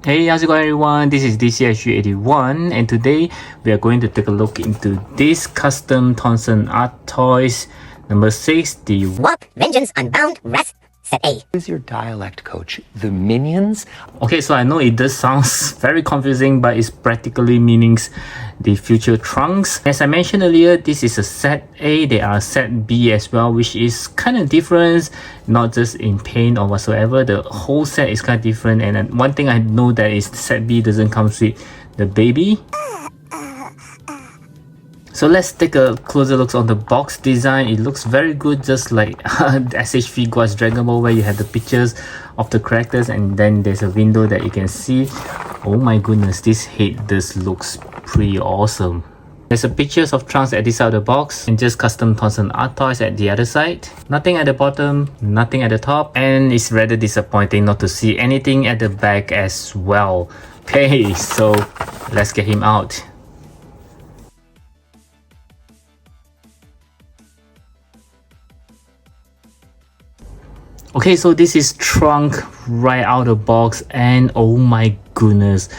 Hey, how's it going everyone? This is DCSG81 and today we are going to take a look into this custom Tonsen ArtToys number 6, the Warp Vengeance Unbound Wrath Set A. Who's your dialect coach? The minions? Okay, so I know it does sound very confusing, but it's practically meanings the future Trunks. As I mentioned earlier, this is a set A. There are set B as well, which is kind of different, not just in paint or whatsoever. The whole set is kind of different, and one thing I know that is set B doesn't come with the baby. So let's take a closer look on the box design. It looks very good, just like SH Figuarts Dragon Ball, where you have the pictures of the characters and then there's a window that you can see. Oh my goodness, this head just looks pretty awesome. There's a pictures of Trunks at this side of the box and just custom Tonsen ArtToys at the other side. Nothing at the bottom, nothing at the top, and it's rather disappointing not to see anything at the back as well. Okay, so let's get him out. Okay, so this is Trunk right out of the box, and oh my goodness,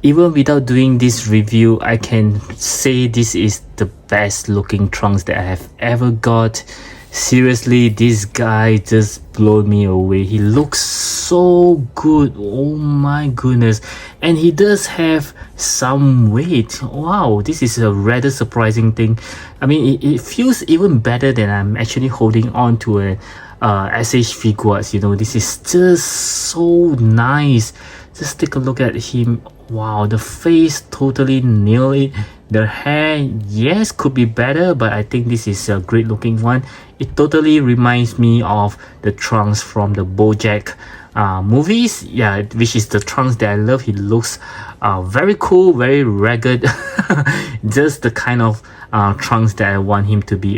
even without doing this review, I can say this is the best looking Trunks that I have ever got. Seriously, this guy just blew me away. He looks so good. Oh my goodness, and he does have some weight. Wow, this is a rather surprising thing. I mean, it feels even better than I'm actually holding on to a SH Figuarts. You know, this is just so nice. Just take a look at him. Wow, the face totally nailed it. The hair, yes, could be better, but I think this is a great looking one. It totally reminds me of the Trunks from the Bojack movies, yeah, which is the Trunks that I love. He looks very cool, very rugged. Just the kind of Trunks that I want him to be.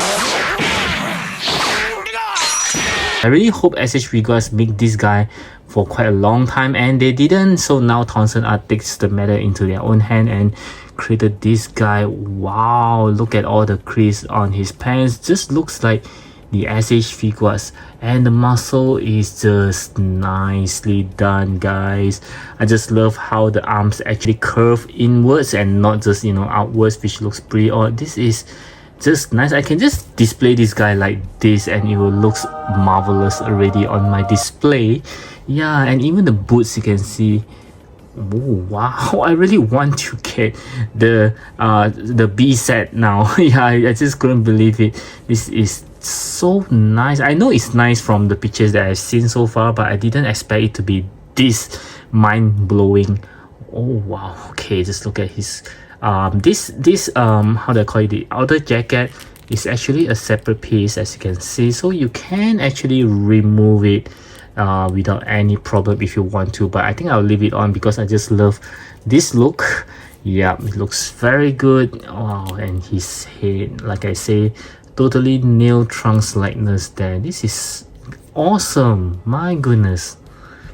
I really hope SH Figuarts make this guy for quite a long time, and they didn't. So now Tonsen Art takes the matter into their own hand and created this guy. Wow, look at all the crease on his pants. Just looks like the SH Figuarts, and the muscle is just nicely done, guys. I just love how the arms actually curve inwards and not just, you know, outwards, which looks pretty odd. This is just nice. I can just display this guy like this and it will look marvelous already on my display. Yeah, and even the boots you can see. Oh wow, I really want to get the B set now. Yeah, I just couldn't believe it. This is so nice. I know it's nice from the pictures that I've seen so far, but I didn't expect it to be this mind-blowing. Oh wow. Okay, just look at his how do I call it, the outer jacket is actually a separate piece, as you can see, so you can actually remove it without any problem if you want to, but I think I'll leave it on because I just love this look. Yeah, it looks very good. Wow, and his head, like I say, totally nailed Trunks likeness there. This is awesome, my goodness.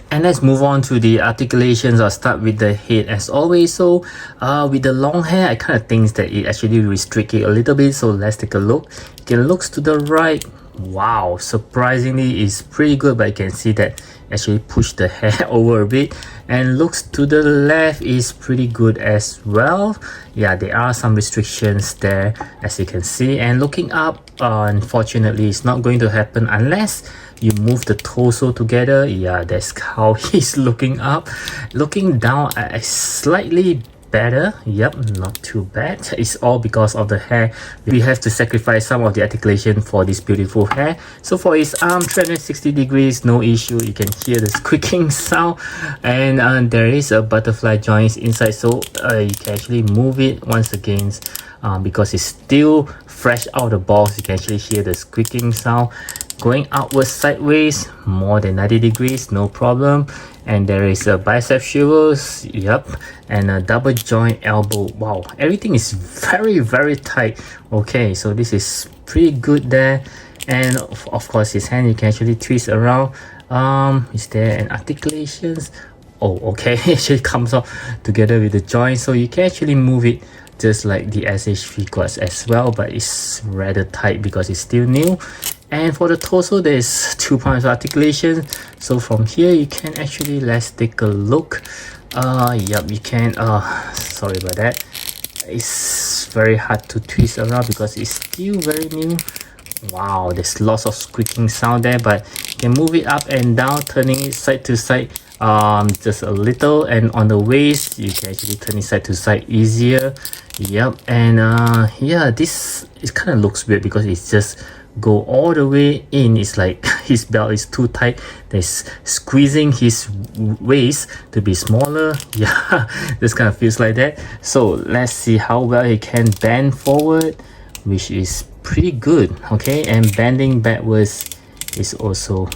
And let's move on to the articulations. I'll start with the head as always. So with the long hair, I kind of think that it actually restricts it a little bit, so let's take a look. You can look to the right. Wow, surprisingly it's pretty good, but you can see that actually push the hair over a bit, and looks to the left is pretty good as well. Yeah, there are some restrictions there, as you can see, and looking up, unfortunately it's not going to happen unless you move the torso together. Yeah, that's how he's looking up. Looking down, slightly better. Yep, not too bad. It's all because of the hair. We have to sacrifice some of the articulation for this beautiful hair. So for his arm, 360 degrees, no issue. You can hear the squeaking sound, and there is a butterfly joint inside, so you can actually move it once again. Because it's still fresh out of the box, you can actually hear the squeaking sound. Going outwards sideways, more than 90 degrees, no problem. And there is a bicep swivel, yep, and a double joint elbow. Wow, everything is very tight. Okay, so this is pretty good there. And of course his hand, you can actually twist around. Is there an articulations? Oh, okay, it actually comes up together with the joint, so you can actually move it just like the SH Figuarts as well, but it's rather tight because it's still new. And for the torso, there's 2 points of articulation. So from here you can actually, let's take a look. Yep, you can, sorry about that. It's very hard to twist around because it's still very new. Wow, there's lots of squeaking sound there, but you can move it up and down, turning it side to side just a little, and on the waist you can actually turn it side to side easier. Yep. And yeah, this, it kind of looks weird because it's just go all the way in. It's like his belt is too tight, that's squeezing his waist to be smaller. Yeah, this kind of feels like that. So let's see how well he can bend forward, which is pretty good. Okay, and bending backwards is also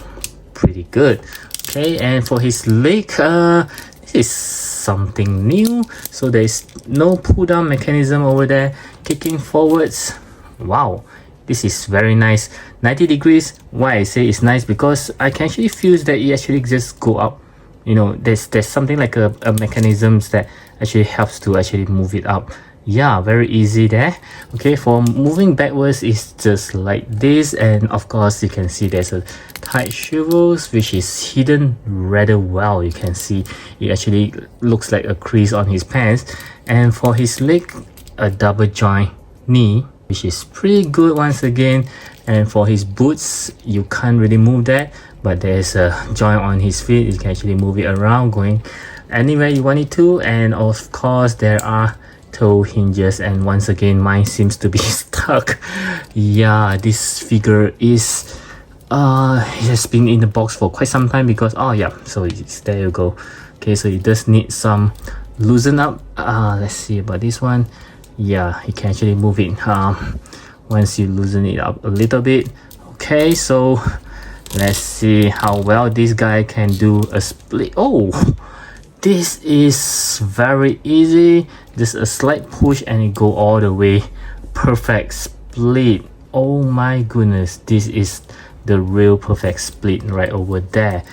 pretty good. Okay, and for his leg, this is something new. So there's no pull down mechanism over there. Kicking forwards, wow, this is very nice. 90 degrees. Why I say it's nice, because I can actually feel that it actually just go up. You know, there's something like a mechanisms that actually helps to actually move it up. Yeah, very easy there. Okay, for moving backwards is just like this, and of course you can see there's a tight shovels which is hidden rather well. You can see it actually looks like a crease on his pants. And for his leg, a double joint knee, which is pretty good once again. And for his boots, you can't really move that, but there's a joint on his feet. You can actually move it around, going anywhere you want it to. And of course there are toe hinges, and once again mine seems to be stuck. Yeah, this figure is it has been in the box for quite some time, because oh yeah, so it's, there you go. Okay, so it does need some loosen up. Let's see about this one. Yeah, you can actually move it once you loosen it up a little bit. Okay, so let's see how well this guy can do a split. Oh, this is very easy. Just a slight push and it go all the way. Perfect split. Oh my goodness, this is the real perfect split right over there.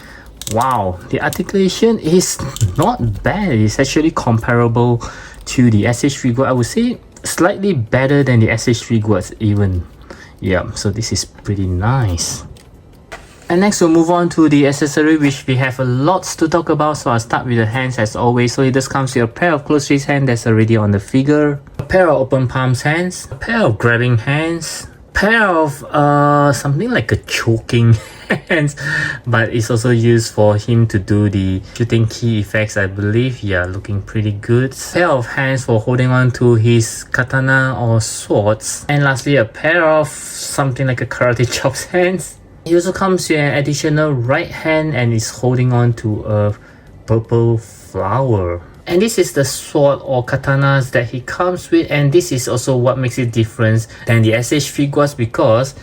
Wow, the articulation is not bad. It's actually comparable to the SH3 Guard. I would say slightly better than the SH3 Guards even. Yeah, so this is pretty nice. And next we'll move on to the accessory, which we have a lot to talk about. So I'll start with the hands as always. So it just comes with a pair of closed fist hands that's already on the figure, a pair of open palms hands, a pair of grabbing hands, pair of something like a choking hands, but it's also used for him to do the shooting key effects, I believe. Yeah, looking pretty good. Pair of hands for holding on to his katana or swords, and lastly a pair of something like a karate chops hands. He also comes with an additional right hand and is holding on to a purple flower. And this is the sword or katanas that he comes with, and this is also what makes it different than the SH figures, because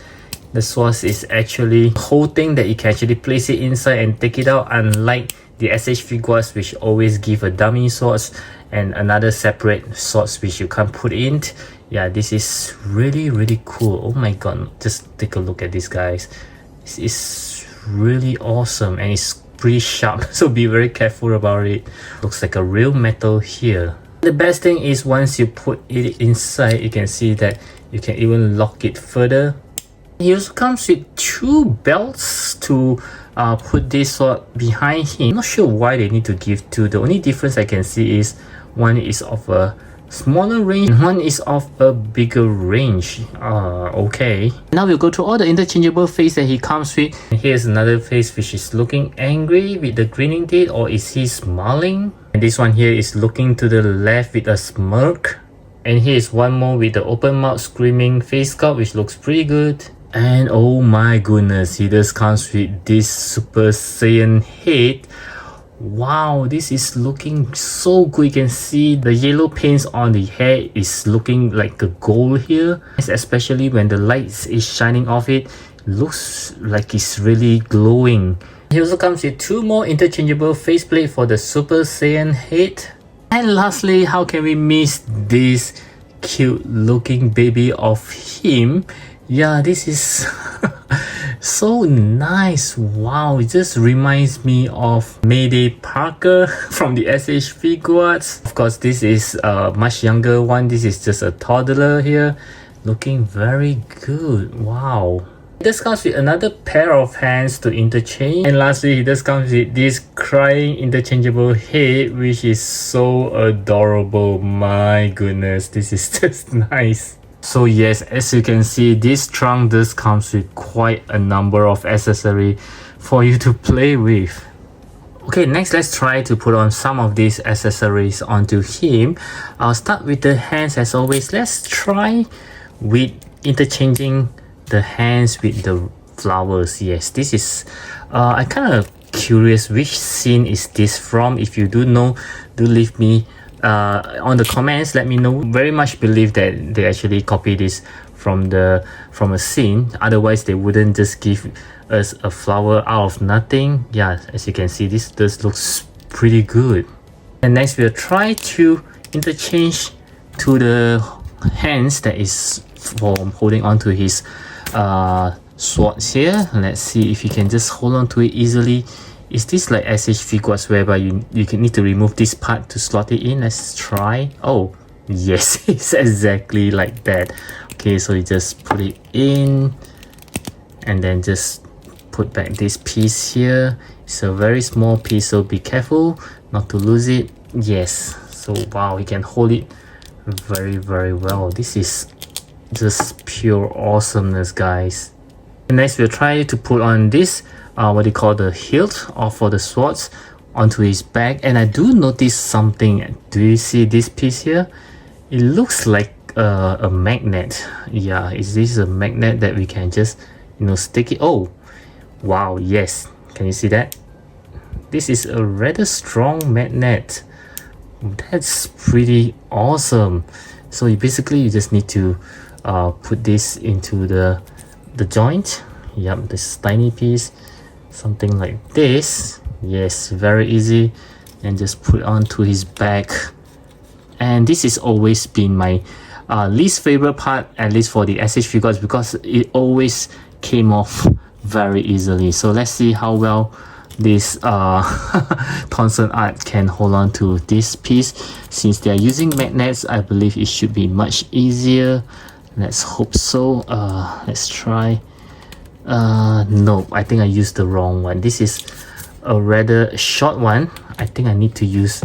the sword is actually holding that you can actually place it inside and take it out, unlike the SH figures which always give a dummy swords and another separate swords which you can't put in. Yeah, this is really cool. Oh my god, just take a look at this, guys. This is really awesome, and it's pretty sharp, so be very careful about it. Looks like a real metal here. The best thing is once you put it inside, you can see that you can even lock it further. He also comes with two belts to put this sword behind him. I'm not sure why they need to give two. The only difference I can see is one is of a smaller range and one is of a bigger range. Okay. Now we'll go to all the interchangeable face that he comes with. And here's another face which is looking angry with the grinning teeth, or is he smiling? And this one here is looking to the left with a smirk. And here is one more with the open mouth screaming face sculpt, which looks pretty good. And oh my goodness, he just comes with this Super Saiyan head. Wow, this is looking so good. You can see the yellow paints on the hair is looking like a gold here, especially when the lights is shining off it. Looks like it's really glowing. He also comes with two more interchangeable faceplate for the Super Saiyan head. And lastly, how can we miss this cute looking baby of him? Yeah, this is so nice. Wow, it just reminds me of Mayday Parker from the SH figures. Of course, this is a much younger one. This is just a toddler here, looking very good. Wow. It does comes with another pair of hands to interchange, and lastly, it does comes with this crying interchangeable head, which is so adorable. My goodness, this is just nice. So yes, as you can see, this trunk does comes with quite a number of accessories for you to play with. Okay, next let's try to put on some of these accessories onto him. I'll start with the hands as always. Let's try with interchanging the hands with the flowers. Yes, this is I kind of curious which scene is this from. If you do know, do leave me on the comments, let me know. Very much believe that they actually copy this from a scene, otherwise they wouldn't just give us a flower out of nothing. Yeah, as you can see, this does looks pretty good. And next we'll try to interchange to the hands that is for holding on to his swords here. Let's see if you can just hold on to it easily. Is this like SH figures whereby you can need to remove this part to slot it in? Let's try. Oh yes, it's exactly like that. Okay, so you just put it in and then just put back this piece here. It's a very small piece, so be careful not to lose it. Yes, so wow, you can hold it very well. This is just pure awesomeness, guys. And next we'll try to put on this what they call the hilt or for the swords onto his back. And I do notice something. Do you see this piece here? It looks like a magnet. Yeah, is this a magnet that we can just stick it? Oh wow, yes, can you see that? This is a rather strong magnet. That's pretty awesome. So you just need to put this into the joint. Yep, this tiny piece, something like this. Yes, very easy. And just put onto his back. And this has always been my least favorite part, at least for the SH figures, because it always came off very easily. So let's see how well this Tonsen art can hold on to this piece. Since they are using magnets, I believe it should be much easier. Let's hope so. Let's try. No, I think I used the wrong one. This is a rather short one. I think I need to use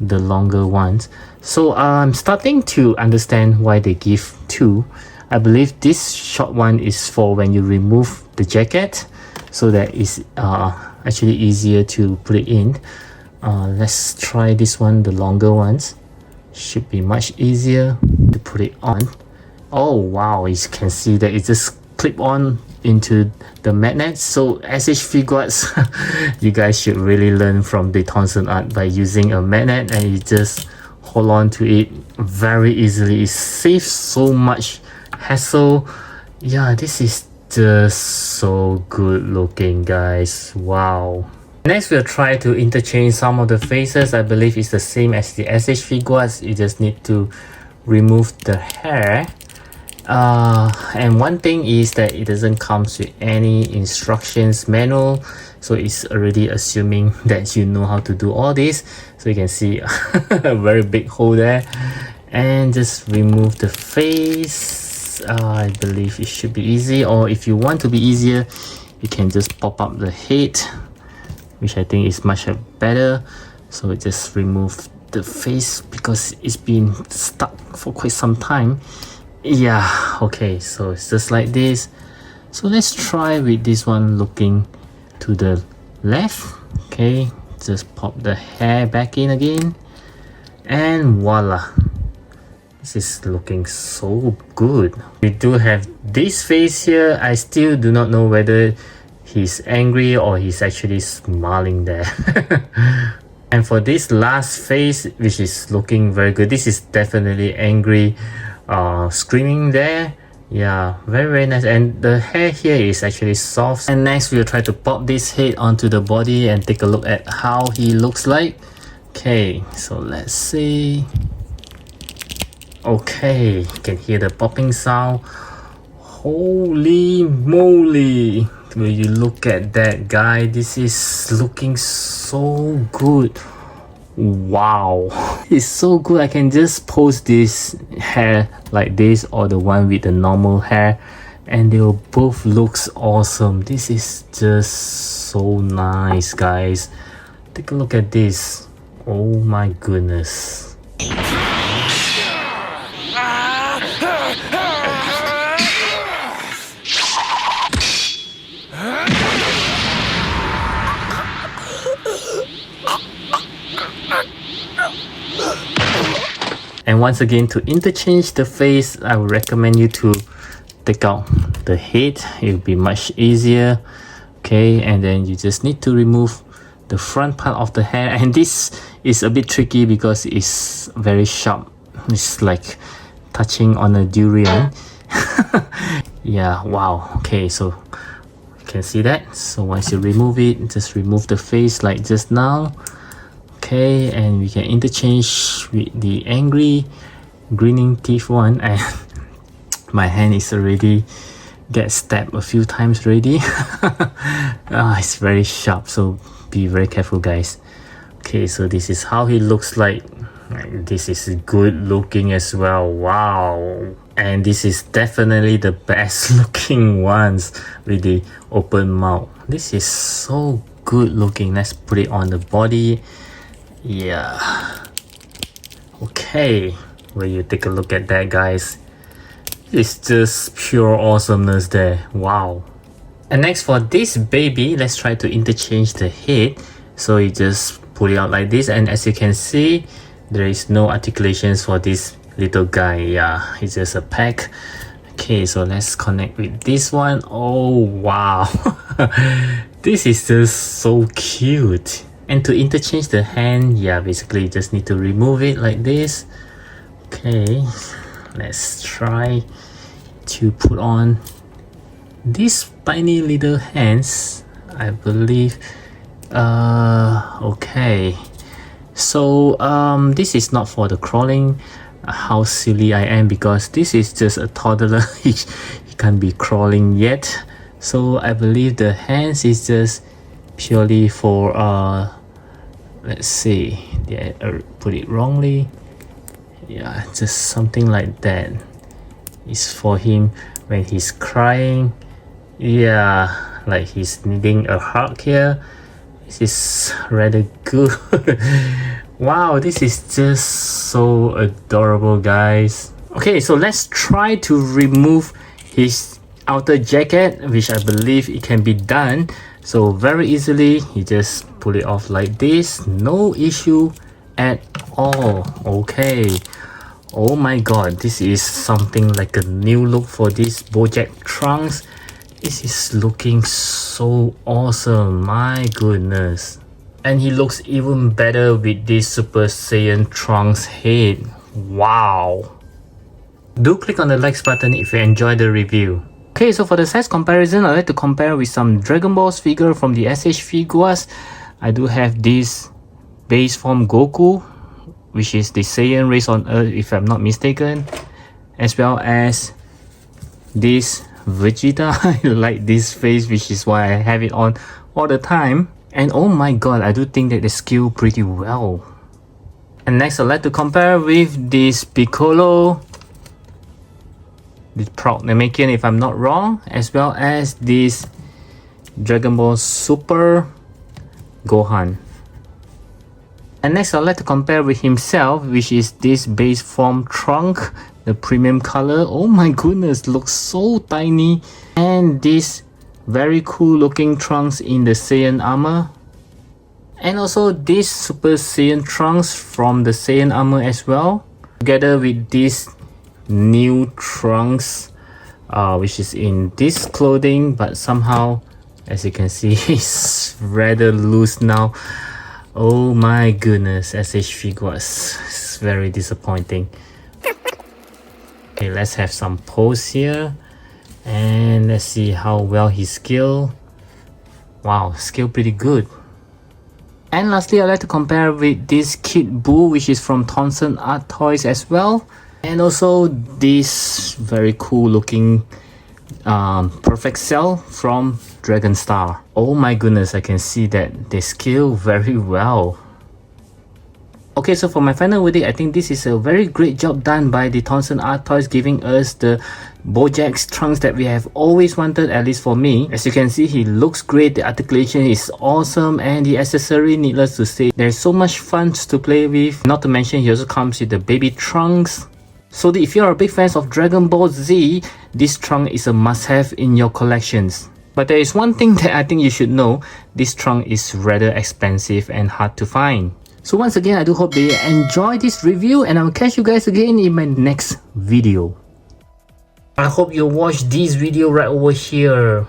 the longer ones. So I'm starting to understand why they give two. I believe this short one is for when you remove the jacket, so that is actually easier to put it in. Let's try this one, the longer ones. Should be much easier to put it on. Oh wow, you can see that it just clip on into the magnet. So SH figures, you guys should really learn from the Tonsen art by using a magnet, and you just hold on to it very easily. It saves so much hassle. Yeah, this is just so good looking, guys. Wow. Next we'll try to interchange some of the faces. I believe it's the same as the SH figures. You just need to remove the hair. And one thing is that it doesn't come with any instructions manual, so it's already assuming that you know how to do all this. So you can see a very big hole there, and just remove the face. I believe it should be easy, or if you want to be easier, you can just pop up the head, which I think is much better. So just remove the face because it's been stuck for quite some time. Yeah, okay, so it's just like this. So let's try with this one looking to the left. Okay, just pop the hair back in again, and voila, this is looking so good. We do have this face here. I still do not know whether he's angry or he's actually smiling there. And for this last face, which is looking very good, this is definitely angry, screaming there. Yeah, very nice. And the hair here is actually soft. And next we'll try to pop this head onto the body and take a look at how he looks like. Okay, so let's see. Okay, you can hear the popping sound. Holy moly, will you look at that, guy? This is looking so good. Wow, it's so good. I can just pose this hair like this, or the one with the normal hair, and they will both looks awesome. This is just so nice, guys. Take a look at this. Oh my goodness. And once again, to interchange the face, I would recommend you to take out the head. It will be much easier. Okay, and then you just need to remove the front part of the hair, and this is a bit tricky because it's very sharp. It's like touching on a durian. Yeah, wow. Okay, so you can see that. So once you remove it, just remove the face like just now. Okay, and we can interchange with the angry grinning teeth one, and my hand is already get stabbed a few times already. It's very sharp, so be very careful, guys. Okay, so this is how he looks like. This is good looking as well. Wow. And this is definitely the best looking ones with the open mouth. This is so good looking. Let's put it on the body. Yeah. Okay, when you take a look at that, guys, it's just pure awesomeness there. Wow. And next, for this baby, let's try to interchange the head. So you just pull it out like this, and as you can see, there is no articulations for this little guy. Yeah, it's just a pack. Okay, so let's connect with this one. Oh wow. This is just so cute. And to interchange the hand, yeah, basically you just need to remove it like this. Okay, let's try to put on these tiny little hands, I believe. Okay, so this is not for the crawling. How silly I am, because this is just a toddler. He can't be crawling yet. So I believe the hands is just purely for let's see, yeah, put it wrongly. Yeah, just something like that. It's for him when he's crying. Yeah, like he's needing a hug here. This is rather good. Wow, this is just so adorable, guys. Okay, so let's try to remove his outer jacket, which I believe it can be done. So very easily, you just pull it off like this. No issue at all. Okay. Oh my god, this is something like a new look for this Bojack trunks. This is looking so awesome. My goodness. And he looks even better with this Super Saiyan Trunks head. Wow. Do click on the likes button if you enjoyed the review. Okay, so for the size comparison, I'd like to compare with some Dragon Balls figure from the SH Figuarts. I do have this base form Goku, which is the Saiyan race on Earth if I'm not mistaken, as well as this Vegeta. I like this face, which is why I have it on all the time. And oh my god, I do think that they scale pretty well. And next, I'd like to compare with this Piccolo, the Proud Namekian if I'm not wrong, as well as this Dragon Ball Super Gohan. And next, I'd like to compare with himself, which is this base form Trunk, the premium color. Oh my goodness, looks so tiny. And this very cool looking Trunks in the Saiyan armor. And also this Super Saiyan Trunks from the Saiyan armor as well. Together with this new Trunks, which is in this clothing, but somehow, as you can see, it's rather loose now. Oh my goodness, SH Figuarts. It's very disappointing. Okay, let's have some pose here. And let's see how well he scaled. Wow, scaled pretty good. And lastly, I'd like to compare with this Kid Buu, which is from Tonsen ArtToys as well. And also this very cool looking Perfect Cell from Dragon Star. Oh my goodness, I can see that they scale very well. Okay, so for my final verdict, I think this is a very great job done by the Tonsen ArtToys, giving us the Bojack's trunks that we have always wanted, at least for me. As you can see, he looks great, the articulation is awesome, and the accessory, needless to say, there's so much fun to play with. Not to mention, he also comes with the baby trunks. So if you're a big fan of Dragon Ball Z, this trunk is a must-have in your collections. But there is one thing that I think you should know, this trunk is rather expensive and hard to find. So once again, I do hope that you enjoy this review, and I will catch you guys again in my next video. I hope you watch this video right over here.